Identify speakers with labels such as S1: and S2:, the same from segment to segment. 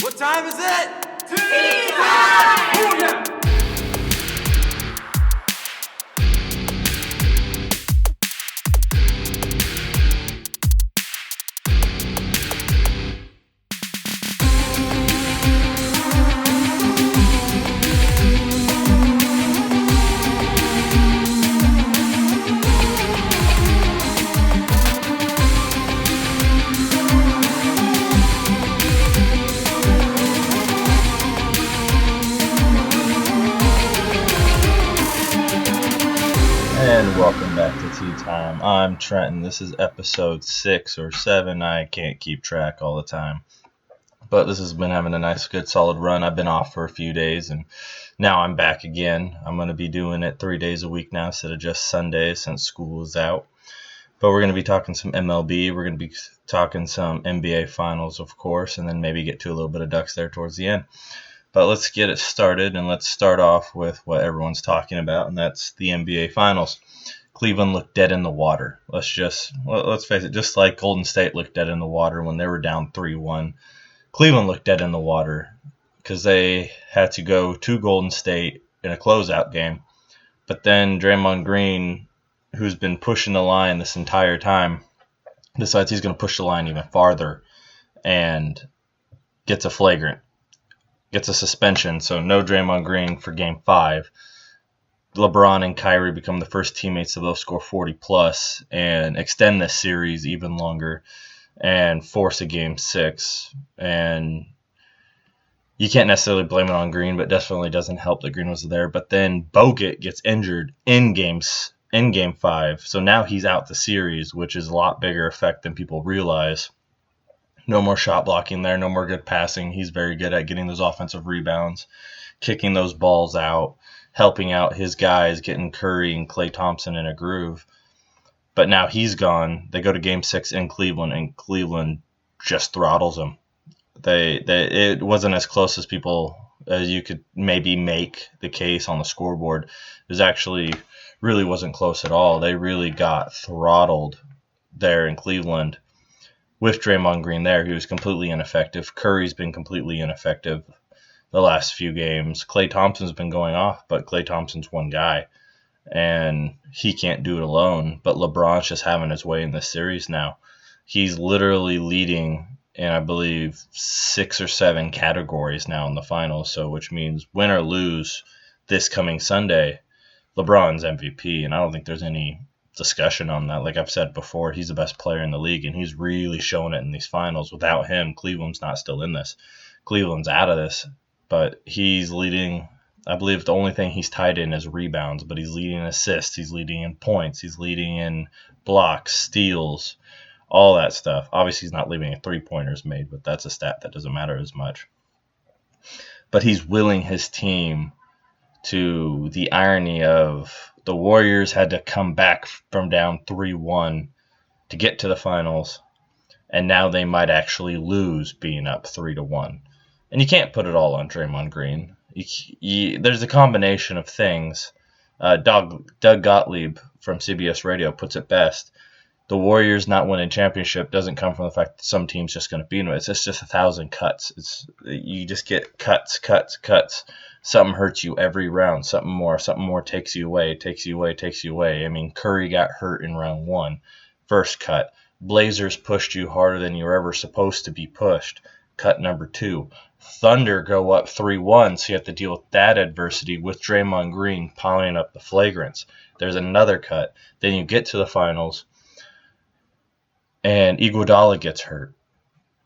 S1: What time is it?
S2: Tea time!
S1: Oh, yeah!
S3: And welcome back to Tea Time. I'm Trenton. This is episode 6 or 7. I can't keep track all the time. But this has been having a nice, good, solid run. I've been off for a few days, and now I'm back again. I'm going to be doing it 3 days a week now instead of just Sundays since school is out. But we're going to be talking some MLB. We're going to be talking some NBA Finals, of course, and then maybe get to a little bit of Ducks there towards the end. But let's get it started, and let's start off with what everyone's talking about, and that's the NBA Finals. Cleveland looked dead in the water. Let's face it, just like Golden State looked dead in the water when they were down 3-1. Cleveland looked dead in the water because they had to go to Golden State in a closeout game. But then Draymond Green, who's been pushing the line this entire time, decides he's going to push the line even farther and gets a flagrant. Gets a suspension, so no Draymond Green for Game 5. LeBron and Kyrie become the first teammates to both score 40-plus and extend this series even longer and force a Game 6. And you can't necessarily blame it on Green, but definitely doesn't help that Green was there. But then Bogut gets injured in Game 5, so now he's out the series, which is a lot bigger effect than people realize. No more shot blocking there, no more good passing. He's very good at getting those offensive rebounds, kicking those balls out, helping out his guys, getting Curry and Klay Thompson in a groove. But now he's gone. They go to Game 6 in Cleveland, and Cleveland just throttles them. It wasn't as close as you could maybe make the case on the scoreboard. It was actually really wasn't close at all. They really got throttled there in Cleveland. With Draymond Green there, he was completely ineffective. Curry's been completely ineffective the last few games. Klay Thompson's been going off, but Klay Thompson's one guy, and he can't do it alone. But LeBron's just having his way in this series now. He's literally leading in, I believe, 6 or 7 categories now in the finals, so which means win or lose this coming Sunday, LeBron's MVP, and I don't think there's any discussion on that. Like I've said before, he's the best player in the league, and he's really showing it in these finals. Without him, Cleveland's not still in this. Cleveland's out of this, but he's leading. I believe the only thing he's tied in is rebounds, but he's leading in assists, he's leading in points, he's leading in blocks, steals, all that stuff. Obviously, he's not leading in three-pointers made, but that's a stat that doesn't matter as much. But he's willing his team to the irony of the Warriors had to come back from down 3-1 to get to the finals, and now they might actually lose being up 3-1. And you can't put it all on Draymond Green. There's a combination of things. Doug Gottlieb from CBS Radio puts it best. The Warriors not winning championship doesn't come from the fact that some team's just going to beat them. It's just 1,000 cuts. You just get cuts. Something hurts you every round. Something more takes you away. I mean, Curry got hurt in round 1. First cut. Blazers pushed you harder than you were ever supposed to be pushed. Cut number 2. Thunder go up 3-1, so you have to deal with that adversity with Draymond Green piling up the flagrants. There's another cut. Then you get to the finals, and Iguodala gets hurt.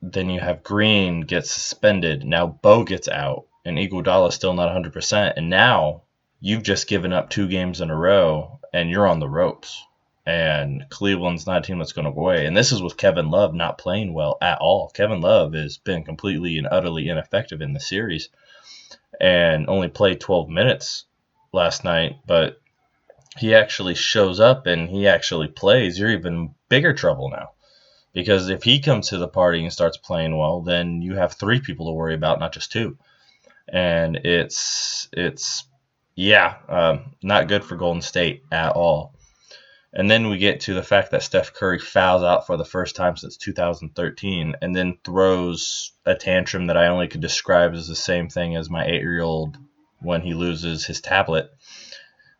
S3: Then you have Green gets suspended. Now Bo gets out, and Iguodala's still not 100%. And now you've just given up 2 games in a row, and you're on the ropes. And Cleveland's not a team that's going to go away. And this is with Kevin Love not playing well at all. Kevin Love has been completely and utterly ineffective in the series and only played 12 minutes last night. But he actually shows up and he actually plays. You're even in bigger trouble now. Because if he comes to the party and starts playing well, then you have 3 people to worry about, not just 2. And it's not good for Golden State at all. And then we get to the fact that Steph Curry fouls out for the first time since 2013 and then throws a tantrum that I only could describe as the same thing as my 8-year-old when he loses his tablet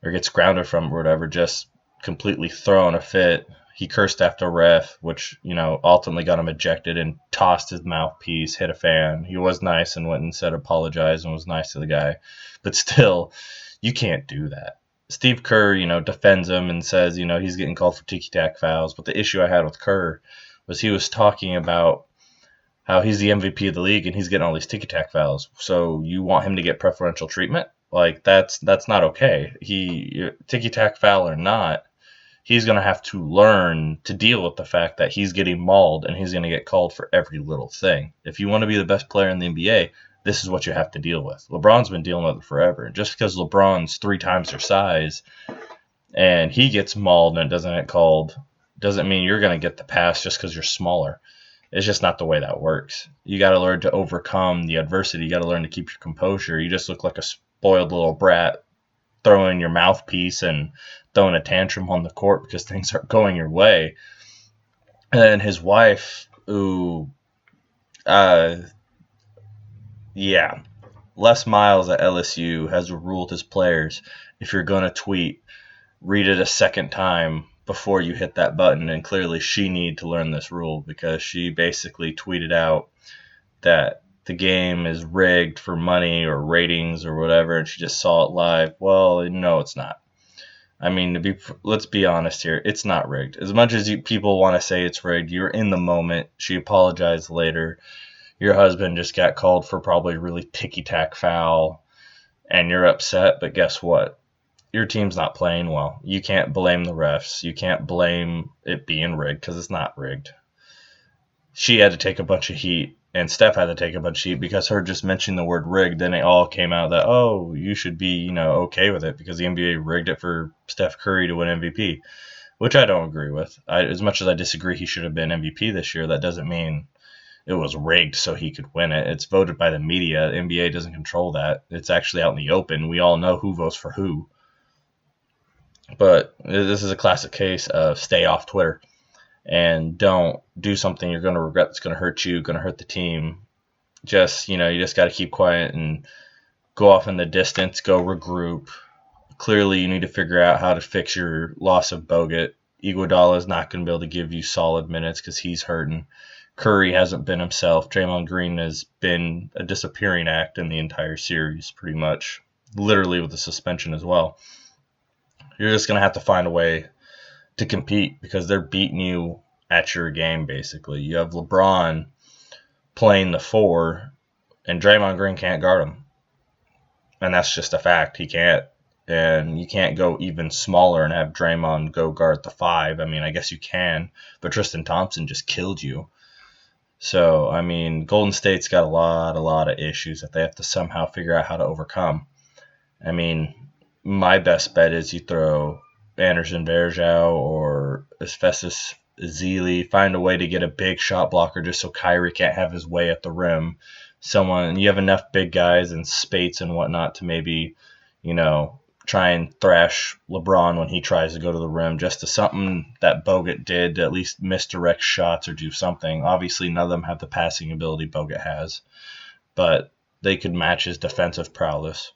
S3: or gets grounded from it or whatever, just completely throwing a fit. He cursed after ref, which, ultimately got him ejected, and tossed his mouthpiece, hit a fan. He was nice and went and said apologize and was nice to the guy. But still, you can't do that. Steve Kerr, defends him and says, he's getting called for ticky-tack fouls. But the issue I had with Kerr was he was talking about how he's the MVP of the league and he's getting all these ticky-tack fouls. So you want him to get preferential treatment? Like, that's not okay. Ticky-tack foul or not, he's going to have to learn to deal with the fact that he's getting mauled and he's going to get called for every little thing. If you want to be the best player in the NBA, this is what you have to deal with. LeBron's been dealing with it forever. Just because LeBron's 3 times their size and he gets mauled and doesn't get called doesn't mean you're going to get the pass just because you're smaller. It's just not the way that works. You got to learn to overcome the adversity. You got to learn to keep your composure. You just look like a spoiled little brat throwing your mouthpiece and throwing a tantrum on the court because things aren't going your way. And then his wife, Les Miles at LSU has ruled his players, if you're going to tweet, read it a second time before you hit that button. And clearly she needed to learn this rule because she basically tweeted out that the game is rigged for money or ratings or whatever, and she just saw it live. Well, no, it's not. I mean, let's be honest here. It's not rigged. As much as people want to say it's rigged, you're in the moment. She apologized later. Your husband just got called for probably a really ticky-tack foul, and you're upset, but guess what? Your team's not playing well. You can't blame the refs. You can't blame it being rigged because it's not rigged. She had to take a bunch of heat, and Steph had to take a bunch of heat because her just mentioning the word rigged, then it all came out that, you should be, okay with it because the NBA rigged it for Steph Curry to win MVP, which I don't agree with. As much as I disagree he should have been MVP this year, that doesn't mean it was rigged so he could win it. It's voted by the media. The NBA doesn't control that. It's actually out in the open. We all know who votes for who. But this is a classic case of stay off Twitter and don't do something you're going to regret that's going to hurt you, going to hurt the team. Just, you just got to keep quiet and go off in the distance, go regroup. Clearly, you need to figure out how to fix your loss of Bogut. Iguodala is not going to be able to give you solid minutes because he's hurting. Curry hasn't been himself. Draymond Green has been a disappearing act in the entire series, pretty much. Literally with the suspension as well. You're just going to have to find a way to compete because they're beating you at your game, basically. You have LeBron playing the 4, and Draymond Green can't guard him. And that's just a fact. He can't. And you can't go even smaller and have Draymond go guard the 5. I mean, I guess you can, but Tristan Thompson just killed you. So, I mean, Golden State's got a lot of issues that they have to somehow figure out how to overcome. I mean, my best bet is you throw Anderson Varejao or Festus Ezeli, find a way to get a big shot blocker just so Kyrie can't have his way at the rim. You have enough big guys and Spates and whatnot to maybe, try and thrash LeBron when he tries to go to the rim, just to something that Bogut did to at least misdirect shots or do something. Obviously, none of them have the passing ability Bogut has, but they could match his defensive prowess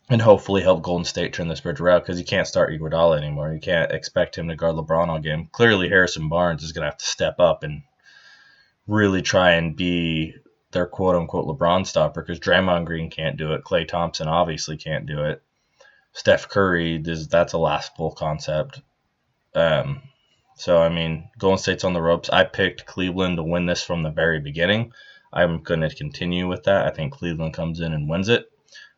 S3: and hopefully help Golden State turn this bridge around because you can't start Iguodala anymore. You can't expect him to guard LeBron all game. Clearly, Harrison Barnes is going to have to step up and really try and be their quote-unquote LeBron stopper because Draymond Green can't do it. Klay Thompson obviously can't do it. Steph Curry, that's a laughable concept. So, I mean, Golden State's on the ropes. I picked Cleveland to win this from the very beginning. I'm going to continue with that. I think Cleveland comes in and wins it.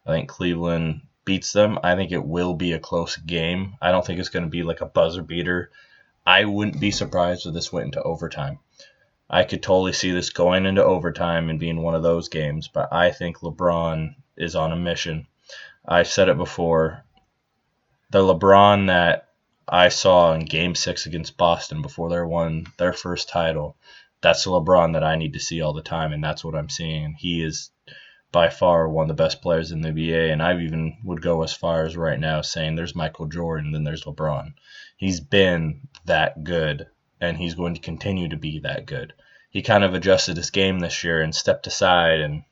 S3: I think Cleveland beats them. I think it will be a close game. I don't think it's going to be like a buzzer beater. I wouldn't be surprised if this went into overtime. I could totally see this going into overtime and being one of those games, but I think LeBron is on a mission. I've said it before. The LeBron that I saw in Game 6 against Boston before they won their first title, that's the LeBron that I need to see all the time, and that's what I'm seeing. And he is by far one of the best players in the NBA, and I even would go as far as right now saying there's Michael Jordan, then there's LeBron. He's been that good, and he's going to continue to be that good. He kind of adjusted his game this year and stepped aside and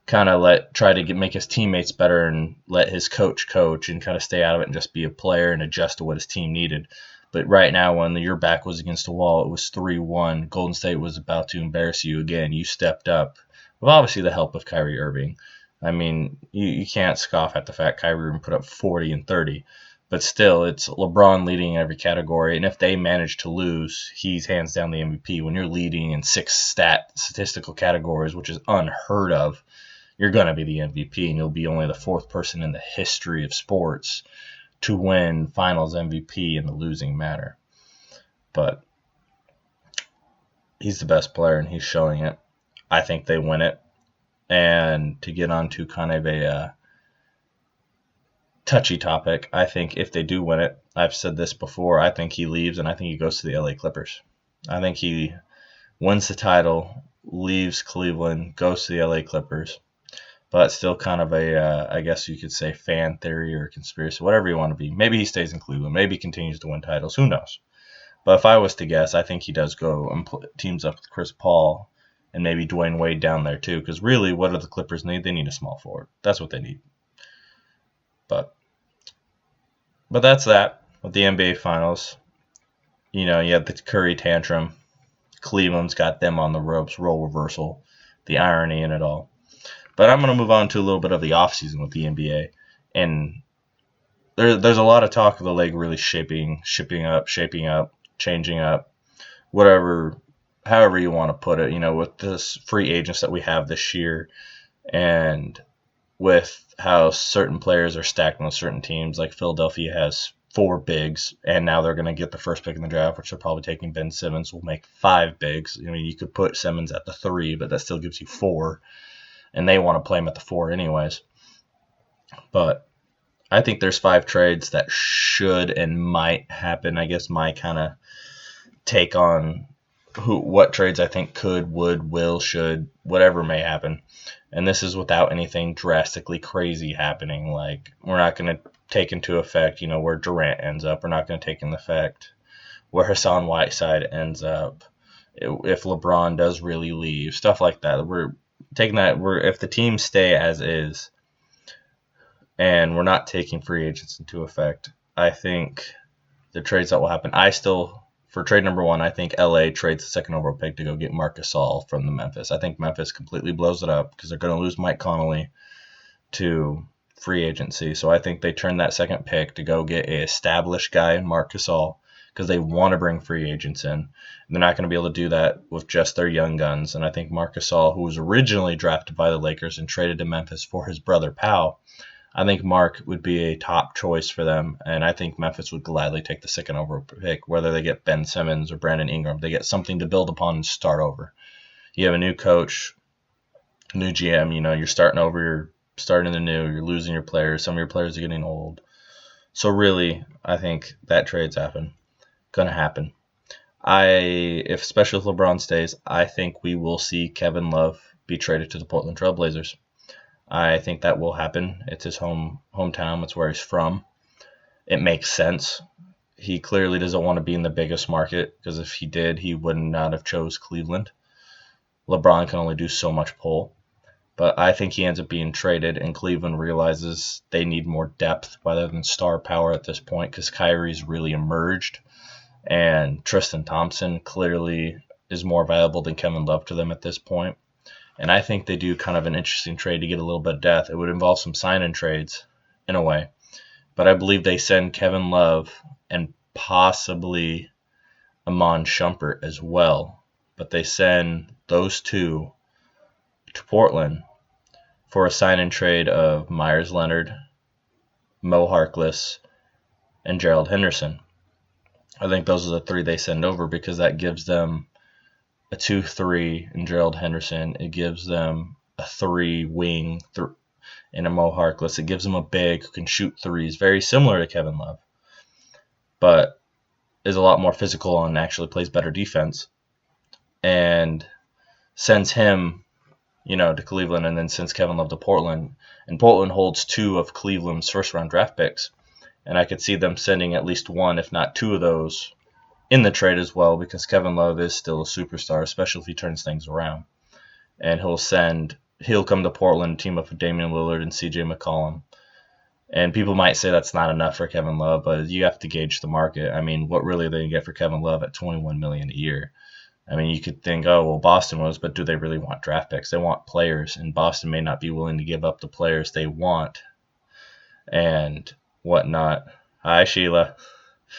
S3: kind of try to make his teammates better and let his coach and kind of stay out of it and just be a player and adjust to what his team needed. But right now, when your back was against the wall, it was 3-1. Golden State was about to embarrass you again. You stepped up with obviously the help of Kyrie Irving. I mean, you can't scoff at the fact Kyrie Irving put up 40 and 30. But still, it's LeBron leading every category. And if they manage to lose, he's hands down the MVP. When you're leading in 6 statistical categories, which is unheard of, you're going to be the MVP, and you'll be only the 4th person in the history of sports to win finals MVP in the losing manner. But he's the best player, and he's showing it. I think they win it. And to get on to kind of a touchy topic, I think if they do win it, I've said this before, I think he leaves, and I think he goes to the LA Clippers. I think he wins the title, leaves Cleveland, goes to the LA Clippers. But still kind of I guess you could say fan theory or conspiracy, whatever you want to be. Maybe he stays in Cleveland. Maybe he continues to win titles. Who knows? But if I was to guess, I think he does go and teams up with Chris Paul and maybe Dwayne Wade down there too. Because really, what do the Clippers need? They need a small forward. That's what they need. But that's that with the NBA Finals. You have the Curry tantrum. Cleveland's got them on the ropes, role reversal, the irony in it all. But I'm going to move on to a little bit of the offseason with the NBA. And there's a lot of talk of the league really shaping up, changing up, however you want to put it, with this free agents that we have this year and with how certain players are stacked on certain teams. Like Philadelphia has 4 bigs, and now they're going to get the first pick in the draft, which they're probably taking Ben Simmons, will make 5 bigs. I mean, you could put Simmons at the 3, but that still gives you 4. And they want to play him at the 4 anyways. But I think there's 5 trades that should and might happen. I guess my kind of take on what trades I think could, would, will, should, whatever may happen. And this is without anything drastically crazy happening. Like, we're not going to take into effect, where Durant ends up. We're not going to take into effect where Hassan Whiteside ends up. If LeBron does really leave, stuff like that. We're taking that, if the teams stay as is and we're not taking free agents into effect, I think the trades that will happen, for trade number 1, I think LA trades the second overall pick to go get Marc Gasol from the Memphis. I think Memphis completely blows it up because they're going to lose Mike Conley to free agency. So I think they turn that second pick to go get a established guy in Marc Gasol because they want to bring free agents in. They're not going to be able to do that with just their young guns. And I think Marc Gasol, who was originally drafted by the Lakers and traded to Memphis for his brother Pau, I think Marc would be a top choice for them. And I think Memphis would gladly take the second overall pick, whether they get Ben Simmons or Brandon Ingram. They get something to build upon and start over. You have a new coach, new GM. You're starting over. You're starting anew. You're losing your players. Some of your players are getting old. So really, I think that trade's going to happen. Especially if LeBron stays, I think we will see Kevin Love be traded to the Portland Trail Blazers. I think that will happen. It's his hometown. It's where he's from. It makes sense. He clearly doesn't want to be in the biggest market because if he did, he would not have chose Cleveland. LeBron can only do so much pull. But I think he ends up being traded, and Cleveland realizes they need more depth rather than star power at this point because Kyrie's really emerged. And Tristan Thompson clearly is more valuable than Kevin Love to them at this point. And I think they do kind of an interesting trade to get a little bit of depth. It would involve some sign-in trades in a way. But I believe they send Kevin Love and possibly Iman Shumpert as well. But they send those 2 to Portland for a sign-in trade of Myers Leonard, Mo Harkless, and Gerald Henderson. I think those are the 3 they send over because that gives them a 2-3 in Gerald Henderson. It gives them a 3 wing in a Mo Harkless. It gives them a big who can shoot threes, very similar to Kevin Love, but is a lot more physical and actually plays better defense. And sends him, to Cleveland, and then sends Kevin Love to Portland. And Portland holds 2 of Cleveland's first-round draft picks. And I could see them sending at least one, if not two of those in the trade as well, because Kevin Love is still a superstar, especially if he turns things around. And he'll come to Portland, team up with Damian Lillard and CJ McCollum. And people might say that's not enough for Kevin Love, but you have to gauge the market. I mean, what really are they going to get for Kevin Love at $21 million a year? I mean, you could think, oh, well, Boston was, but do they really want draft picks? They want players, and Boston may not be willing to give up the players they want and whatnot. Hi, Sheila.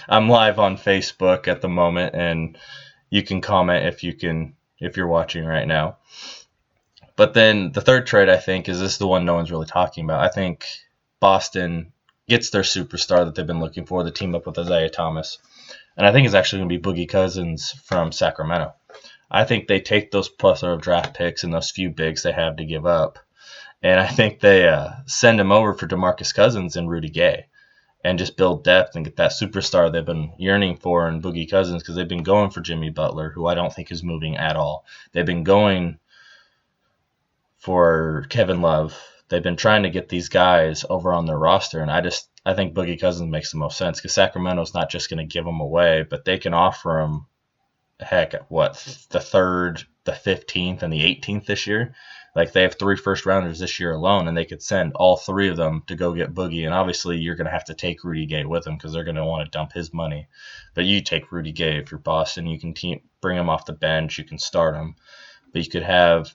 S3: I'm live on Facebook at the moment, and you can comment if you're watching right now. But then the third trade, I think, is this the one no one's really talking about. I think Boston gets their superstar that they've been looking for, the team up with Isaiah Thomas. And I think it's actually going to be Boogie Cousins from Sacramento. I think they take those plethora of draft picks and those few bigs they have to give up. And I think they send him over for DeMarcus Cousins and Rudy Gay and just build depth and get that superstar they've been yearning for in Boogie Cousins, because they've been going for Jimmy Butler, who I don't think is moving at all. They've been going for Kevin Love. They've been trying to get these guys over on their roster, and I think Boogie Cousins makes the most sense, because Sacramento's not just going to give them away, but they can offer them, the 3rd, the 15th, and the 18th this year. Like, they have 3 first-rounders this year alone, and they could send all 3 of them to go get Boogie. And obviously, you're going to have to take Rudy Gay with them, because they're going to want to dump his money. But you take Rudy Gay if you're Boston. You can bring him off the bench. You can start him. But you could have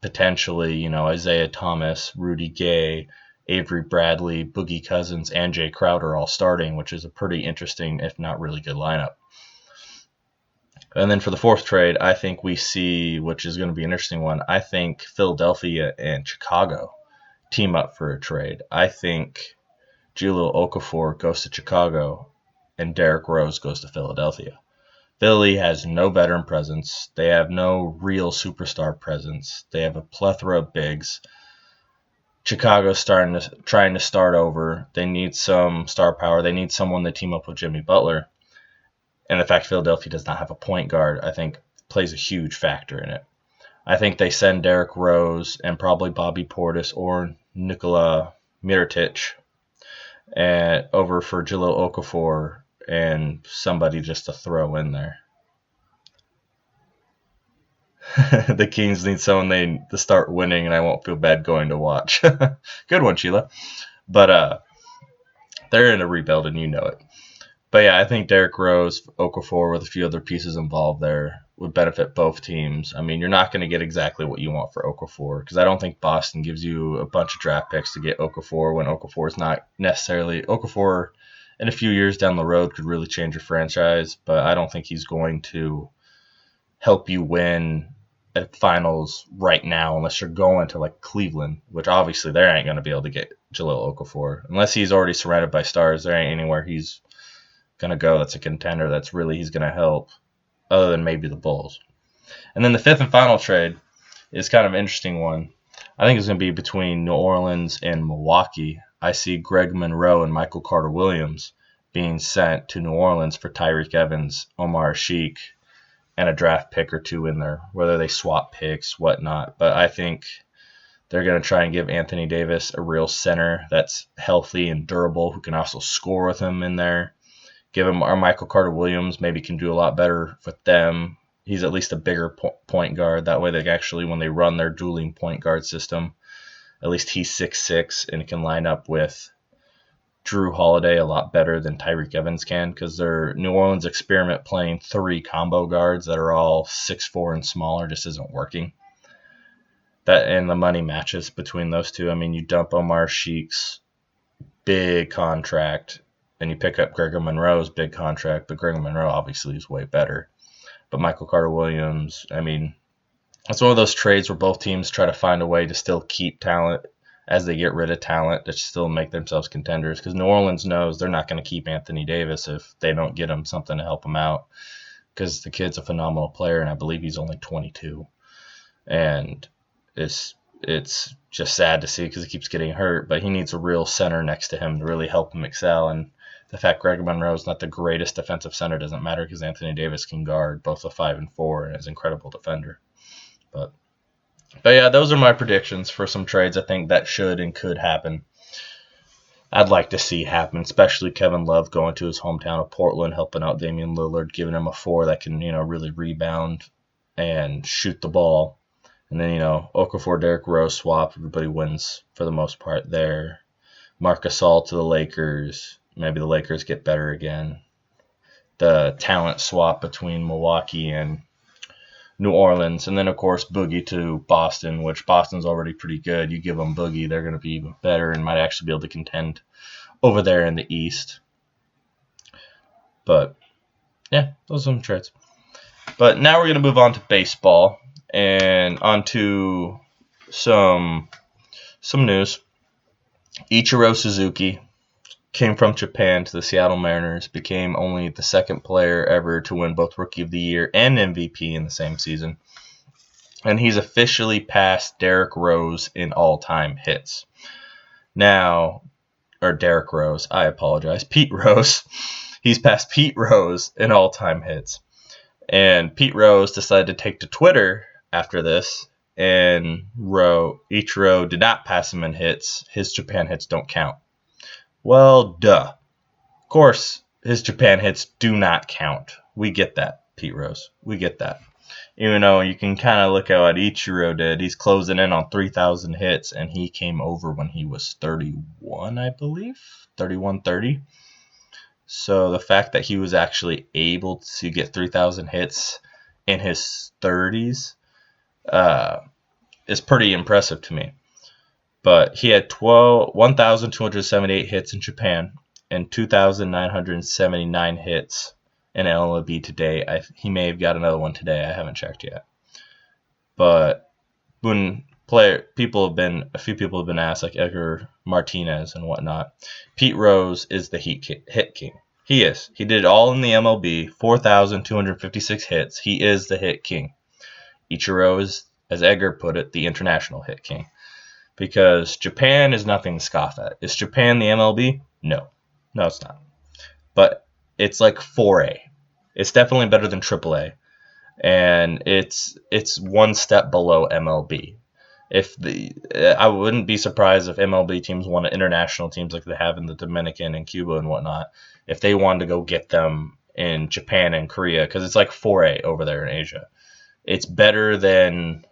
S3: potentially, Isaiah Thomas, Rudy Gay, Avery Bradley, Boogie Cousins, and Jay Crowder all starting, which is a pretty interesting, if not really good lineup. And then for the fourth trade, I think we see, which is going to be an interesting one, I think Philadelphia and Chicago team up for a trade. I think Jahlil Okafor goes to Chicago and Derrick Rose goes to Philadelphia. Philly has no veteran presence. They have no real superstar presence. They have a plethora of bigs. Chicago's trying to start over. They need some star power. They need someone to team up with Jimmy Butler. And the fact Philadelphia does not have a point guard, I think, plays a huge factor in it. I think they send Derrick Rose and probably Bobby Portis or Nikola Mirotic over for Jahlil Okafor and somebody just to throw in there. The Kings need someone to start winning, and I won't feel bad going to watch. Good one, Sheila. But they're in a rebuild, and you know it. But yeah, I think Derrick Rose, Okafor, with a few other pieces involved there, would benefit both teams. I mean, you're not going to get exactly what you want for Okafor, because I don't think Boston gives you a bunch of draft picks to get Okafor when Okafor is not necessarily... Okafor, in a few years down the road, could really change your franchise, but I don't think he's going to help you win at finals right now unless you're going to, like, Cleveland, which obviously they ain't going to be able to get Jahlil Okafor. Unless he's already surrounded by stars, there ain't anywhere he's going to go that's a contender that's really he's going to help, other than maybe the Bulls. And then the fifth and final trade is kind of an interesting one. I think it's going to be between New Orleans and Milwaukee. I see Greg Monroe and Michael Carter-Williams being sent to New Orleans for Tyreke Evans, Omar Sheik, and a draft pick or two in there, whether they swap picks, whatnot. But I think they're going to try and give Anthony Davis a real center that's healthy and durable, who can also score with him in there. Give him our Michael Carter-Williams, maybe can do a lot better with them. He's at least a bigger point guard. That way, they actually, when they run their dueling point guard system, at least he's 6'6" and can line up with Drew Holiday a lot better than Tyreke Evans can, because their New Orleans experiment playing 3 combo guards that are all 6'4" and smaller just isn't working. That and the money matches between those two. I mean, you dump Omar Sheik's big contract and you pick up Gregor Monroe's big contract, but Gregor Monroe obviously is way better. But Michael Carter-Williams, I mean, it's one of those trades where both teams try to find a way to still keep talent as they get rid of talent to still make themselves contenders, because New Orleans knows they're not going to keep Anthony Davis if they don't get him something to help him out, because the kid's a phenomenal player, and I believe he's only 22. And it's just sad to see because he keeps getting hurt, but he needs a real center next to him to really help him excel. And the fact Greg Monroe is not the greatest defensive center doesn't matter, because Anthony Davis can guard both the 5 and 4 and is an incredible defender. But yeah, those are my predictions for some trades I think that should and could happen. I'd like to see happen, especially Kevin Love going to his hometown of Portland, helping out Damian Lillard, giving him a 4 that can, really rebound and shoot the ball. And then, Okafor, Derrick Rose swap. Everybody wins for the most part there. Marc Gasol to the Lakers. Maybe the Lakers get better again. The talent swap between Milwaukee and New Orleans. And then, of course, Boogie to Boston, which Boston's already pretty good. You give them Boogie, they're going to be even better and might actually be able to contend over there in the East. But, yeah, those are some trades. But now we're going to move on to baseball and onto some news. Ichiro Suzuki came from Japan to the Seattle Mariners, became only the second player ever to win both Rookie of the Year and MVP in the same season. And he's officially passed Derrick Rose in all-time hits. Now, or Derrick Rose, I apologize, Pete Rose. He's passed Pete Rose in all-time hits. And Pete Rose decided to take to Twitter after this and wrote, Ichiro did not pass him in hits. His Japan hits don't count. Well, duh. Of course, his Japan hits do not count. We get that, Pete Rose. We get that. Even though you can kind of look at what Ichiro did. He's closing in on 3,000 hits, and he came over when he was 31, I believe. 31, 30. So the fact that he was actually able to get 3,000 hits in his 30s is pretty impressive to me. But he had 1,278 hits in Japan and 2,979 hits in MLB today. He may have got another one today. I haven't checked yet. But when a few people have been asked, like Edgar Martinez and whatnot, Pete Rose is the hit king. He is. He did it all in the MLB, 4,256 hits. He is the hit king. Ichiro is, as Edgar put it, the international hit king. Because Japan is nothing to scoff at. Is Japan the MLB? No. No, it's not. But it's like 4A. It's definitely better than AAA. And it's one step below MLB. I wouldn't be surprised if MLB teams wanted international teams like they have in the Dominican and Cuba and whatnot, if they wanted to go get them in Japan and Korea, because it's like 4A over there in Asia. It's better than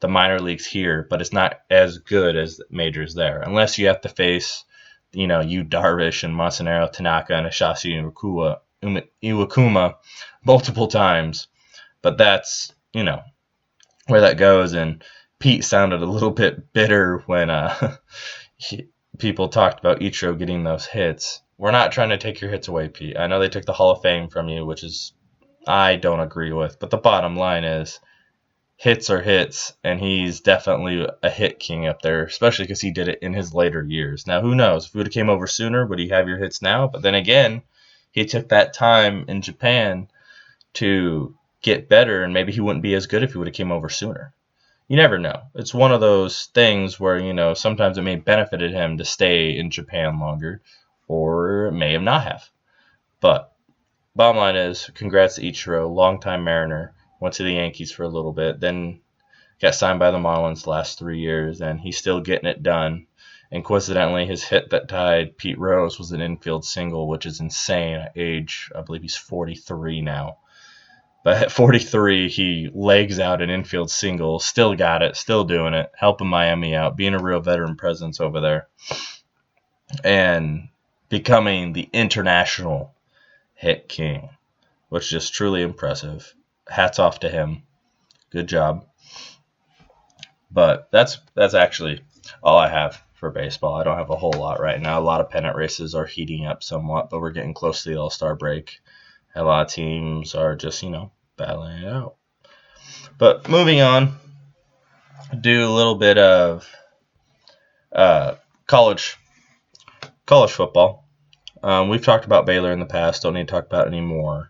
S3: the minor leagues here, but it's not as good as the majors there, unless you have to face, Yu Darvish and Masanaro Tanaka and Hisashi Iwakuma multiple times. But that's, where that goes. And Pete sounded a little bit bitter when people talked about Ichiro getting those hits. We're not trying to take your hits away, Pete. I know they took the Hall of Fame from you, which is I don't agree with. But the bottom line is, hits are hits, and he's definitely a hit king up there, especially because he did it in his later years. Now, who knows? If he would have came over sooner, would he have your hits now? But then again, he took that time in Japan to get better, and maybe he wouldn't be as good if he would have came over sooner. You never know. It's one of those things where, sometimes it may have benefited him to stay in Japan longer, or it may have not have. But bottom line is, congrats to Ichiro, longtime Mariner. Went to the Yankees for a little bit, then got signed by the Marlins the last 3 years, and he's still getting it done. And coincidentally, his hit that tied Pete Rose was an infield single, which is insane at age, I believe he's 43 now. But at 43, he legs out an infield single, still got it, still doing it, helping Miami out, being a real veteran presence over there, and becoming the international hit king, which is just truly impressive. Hats off to him. Good job. But that's actually all I have for baseball. I don't have a whole lot right now. A lot of pennant races are heating up somewhat, but we're getting close to the All-Star break. A lot of teams are just, battling it out. But moving on, do a little bit of college football. We've talked about Baylor in the past. Don't need to talk about it anymore.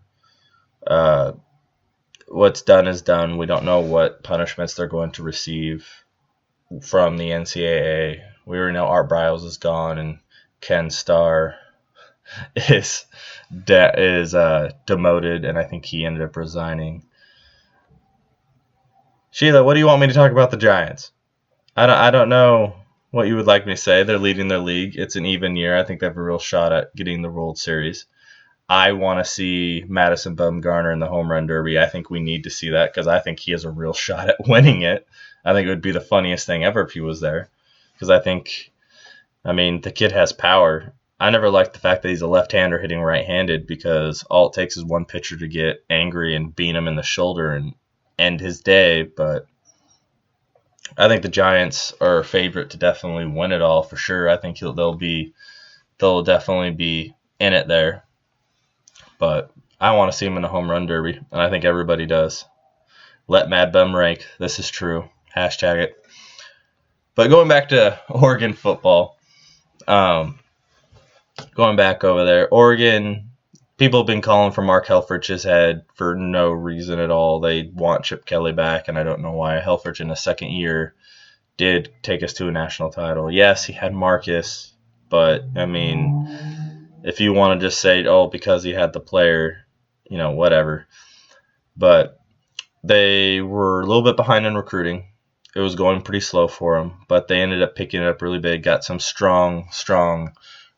S3: What's done is done. We don't know what punishments they're going to receive from the NCAA. We already know Art Briles is gone, and Ken Starr is demoted, and I think he ended up resigning. Sheila, what do you want me to talk about the Giants? I don't know what you would like me to say. They're leading their league. It's an even year. I think they have a real shot at getting the World Series. I want to see Madison Bumgarner in the home run derby. I think we need to see that because I think he has a real shot at winning it. I think it would be the funniest thing ever if he was there because the kid has power. I never liked the fact that he's a left-hander hitting right-handed because all it takes is one pitcher to get angry and beat him in the shoulder and end his day. But I think the Giants are a favorite to definitely win it all for sure. I think they'll definitely be in it there. But I want to see him in a home run derby, and I think everybody does. Let Mad Bum rank. This is true. Hashtag it. But going back to Oregon football, going back over there, Oregon, people have been calling for Mark Helfrich's head for no reason at all. They want Chip Kelly back, and I don't know why. Helfrich in his second year did take us to a national title. Yes, he had Marcus, but, if you want to just say, because he had the player, whatever. But they were a little bit behind in recruiting. It was going pretty slow for them, but they ended up picking it up really big, got some strong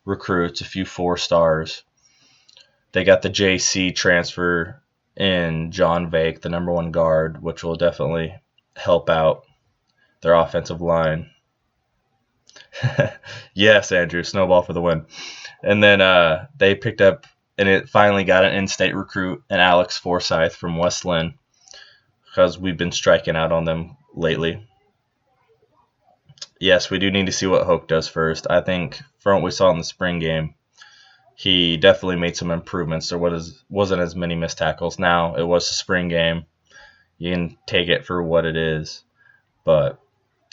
S3: recruits, a few 4-stars. They got the JC transfer in John Vake, the number 1 guard, which will definitely help out their offensive line. Yes, Andrew, snowball for the win. And then they picked up, and it finally got an in-state recruit, an Alex Forsyth from West Lynn, because we've been striking out on them lately. Yes, we do need to see what Hoke does first. I think from what we saw in the spring game, he definitely made some improvements. There wasn't as many missed tackles. Now, it was a spring game. You can take it for what it is. But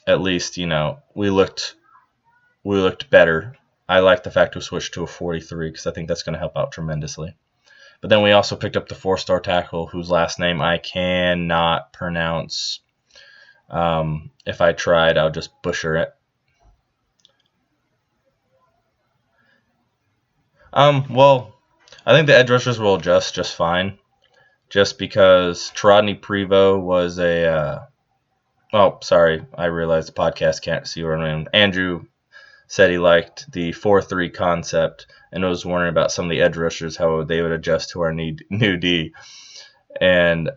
S3: at least, we looked better. I like the fact we switched to a 43 because I think that's going to help out tremendously. But then we also picked up the 4-star tackle whose last name I cannot pronounce. If I tried, I'll just butcher it. Well, I think the edge rushers will adjust just fine. Just because Trodney Prevost was I realized the podcast can't see what I mean. Andrew said he liked the 4-3 concept and was wondering about some of the edge rushers, how they would adjust to our new D. And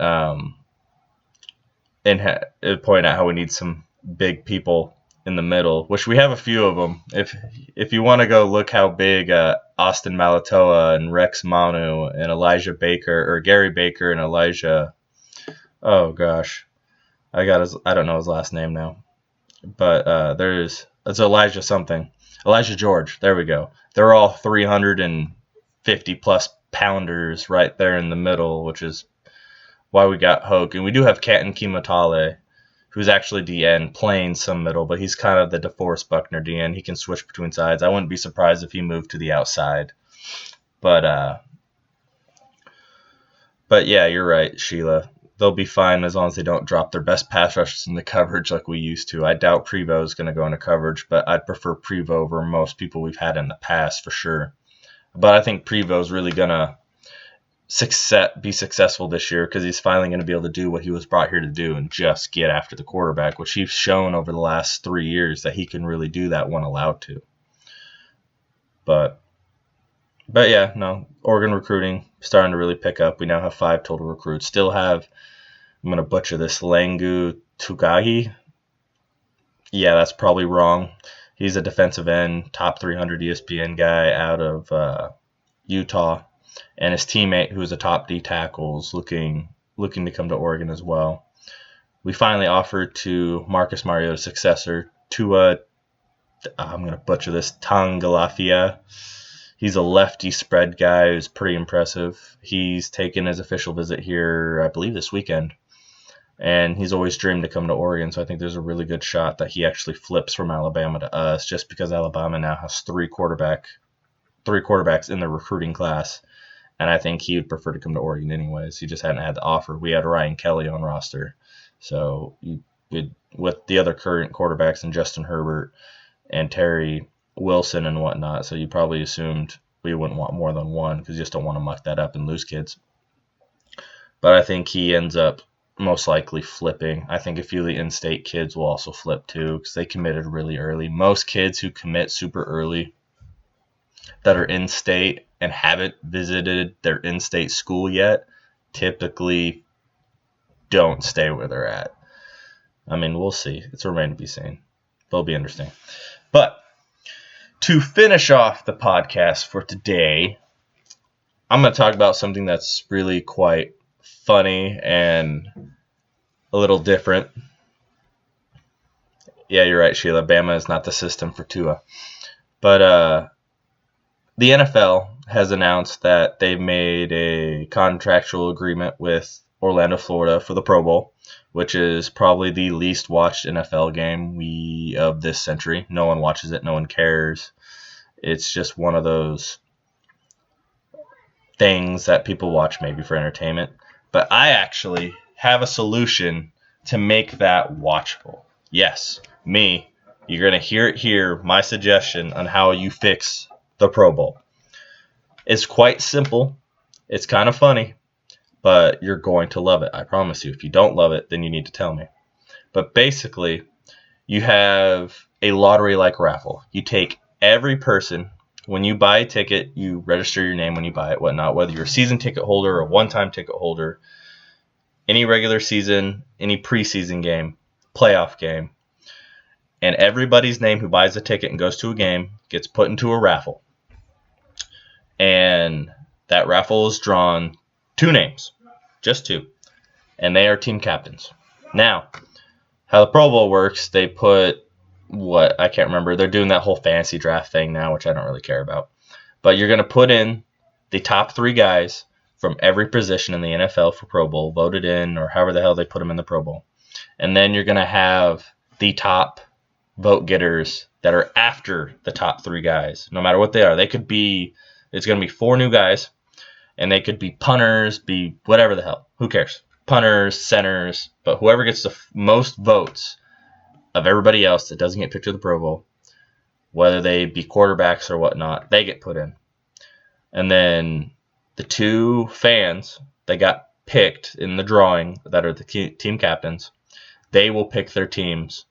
S3: point out how we need some big people in the middle, which we have a few of them. If you want to go look how big Austin Malatoa and Rex Manu and Elijah Baker, or Gary Baker and Elijah, oh gosh, I don't know his last name now, but it's Elijah something. Elijah George, there we go. They're all 350 plus pounders right there in the middle, which is why we got Hoke. And we do have Canton Kimatale, who's actually DN, playing some middle, but he's kind of the DeForest Buckner DN. He can switch between sides. I wouldn't be surprised if he moved to the outside. But yeah, you're right, Sheila. They'll be fine as long as they don't drop their best pass rushers in the coverage like we used to. I doubt Prevost is going to go into coverage, but I'd prefer Prevost over most people we've had in the past for sure. But I think Prevost is really going to be successful this year because he's finally going to be able to do what he was brought here to do and just get after the quarterback, which he's shown over the last 3 years that he can really do that when allowed to. But yeah, no, Oregon recruiting starting to really pick up. We now have 5 total recruits. Still have, I'm going to butcher this, Langu Tugagi. Yeah, that's probably wrong. He's a defensive end, top 300 ESPN guy out of Utah. And his teammate, who is a top D tackle, is looking to come to Oregon as well. We finally offered to Marcus Mariota's successor, Tua, I'm going to butcher this, Tangalafia. He's a lefty spread guy who's pretty impressive. He's taken his official visit here, I believe, this weekend. And he's always dreamed to come to Oregon, so I think there's a really good shot that he actually flips from Alabama to us, just because Alabama now has 3 quarterbacks in the recruiting class. And I think he would prefer to come to Oregon anyways. He just hadn't had the offer. We had Ryan Kelly on roster. So with the other current quarterbacks and Justin Herbert and Terry Wilson and whatnot, so you probably assumed we wouldn't want more than one because you just don't want to muck that up and lose kids. But I think he ends up most likely flipping. I think a few of the in-state kids will also flip too because they committed really early. Most kids who commit super early that are in-state and haven't visited their in-state school yet typically don't stay where they're at. I mean, we'll see. It's a remain to be seen. It'll be interesting. But to finish off the podcast for today, I'm going to talk about something that's really quite funny and a little different. Yeah, you're right, Sheila. Bama is not the system for Tua. But the NFL has announced that they've made a contractual agreement with Orlando, Florida for the Pro Bowl, which is probably the least watched NFL game of this century. No one watches it. No one cares. It's just one of those things that people watch maybe for entertainment. But I actually have a solution to make that watchable. Yes, me. You're going to hear it here, my suggestion on how you fix the Pro Bowl. It's quite simple. It's kind of funny, but you're going to love it. I promise you. If you don't love it, then you need to tell me. But basically, you have a lottery-like raffle. You take every person. When you buy a ticket, you register your name when you buy it, whatnot, whether you're a season ticket holder or a one-time ticket holder, any regular season, any preseason game, playoff game, and everybody's name who buys a ticket and goes to a game gets put into a raffle. And that raffle is drawn 2 names, just 2, and they are team captains. Now, how the Pro Bowl works, they put I can't remember. They're doing that whole fantasy draft thing now, which I don't really care about. But you're going to put in the top 3 guys from every position in the NFL for Pro Bowl, voted in, or however the hell they put them in the Pro Bowl. And then you're going to have the top vote getters that are after the top 3 guys, no matter what they are. It's going to be 4 new guys, and they could be punters, be whatever the hell. Who cares? Punters, centers, but whoever gets the most votes of everybody else that doesn't get picked to the Pro Bowl, whether they be quarterbacks or whatnot, they get put in. And then the 2 fans that got picked in the drawing that are the team captains, they will pick their teams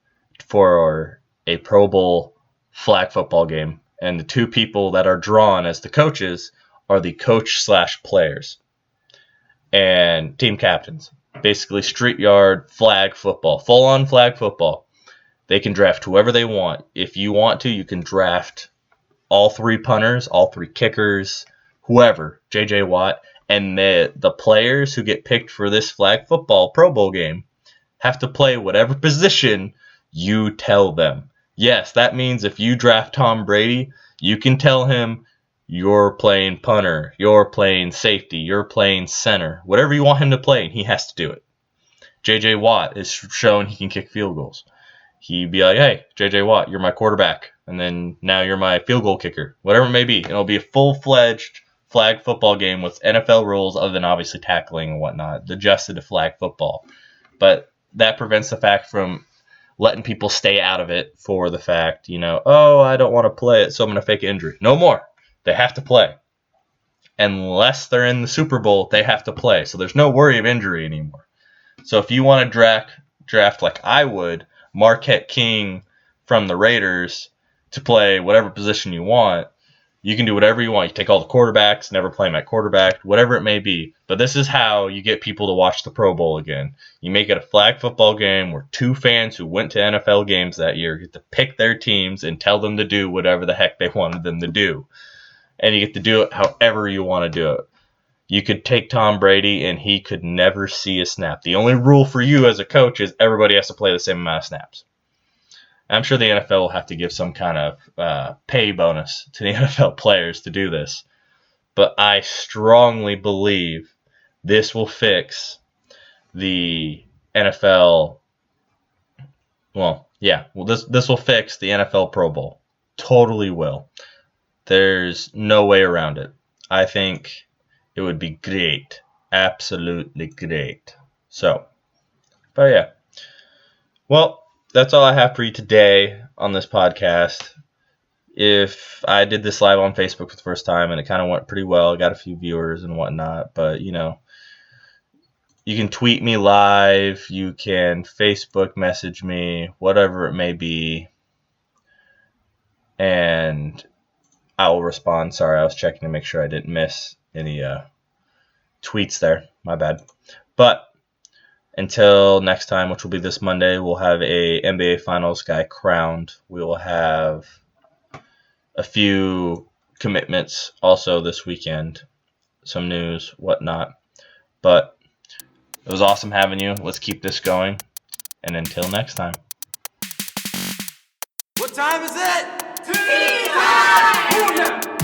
S3: for a Pro Bowl flag football game. And the 2 people that are drawn as the coaches are the coach/players and team captains. Basically street yard flag football, full-on flag football. They can draft whoever they want. If you want to, you can draft all 3 punters, all 3 kickers, whoever, J.J. Watt. And the players who get picked for this flag football Pro Bowl game have to play whatever position you tell them. Yes, that means if you draft Tom Brady, you can tell him you're playing punter, you're playing safety, you're playing center. Whatever you want him to play, he has to do it. J.J. Watt is shown he can kick field goals. He'd be like, hey, J.J. Watt, you're my quarterback, and then now you're my field goal kicker, whatever it may be. It'll be a full-fledged flag football game with NFL rules other than obviously tackling and whatnot, adjusted to flag football. But that prevents the fact from letting people stay out of it for the fact, oh, I don't want to play it, so I'm going to fake injury. No more. They have to play. Unless they're in the Super Bowl, they have to play. So there's no worry of injury anymore. So if you want to draft like I would, Marquette King from the Raiders to play whatever position you want, you can do whatever you want. You take all the quarterbacks, never play them at quarterback, whatever it may be. But this is how you get people to watch the Pro Bowl again. You make it a flag football game where 2 fans who went to NFL games that year get to pick their teams and tell them to do whatever the heck they wanted them to do. And you get to do it however you want to do it. You could take Tom Brady and he could never see a snap. The only rule for you as a coach is everybody has to play the same amount of snaps. I'm sure the NFL will have to give some kind of pay bonus to the NFL players to do this. But I strongly believe this will fix the NFL. This will fix the NFL Pro Bowl. Totally will. There's no way around it. I think it would be great. Absolutely great. So, but yeah. Well, that's all I have for you today on this podcast. If I did this live on Facebook for the first time and it kind of went pretty well, I got a few viewers and whatnot, but You can tweet me live. You can Facebook message me, whatever it may be. And I will respond. Sorry, I was checking to make sure I didn't miss any tweets there. My bad. But until next time, which will be this Monday, we'll have a NBA Finals guy crowned. We will have a few commitments also this weekend. Some news, whatnot. But it was awesome having you. Let's keep this going. And until next time.
S2: What time is it? Tea time!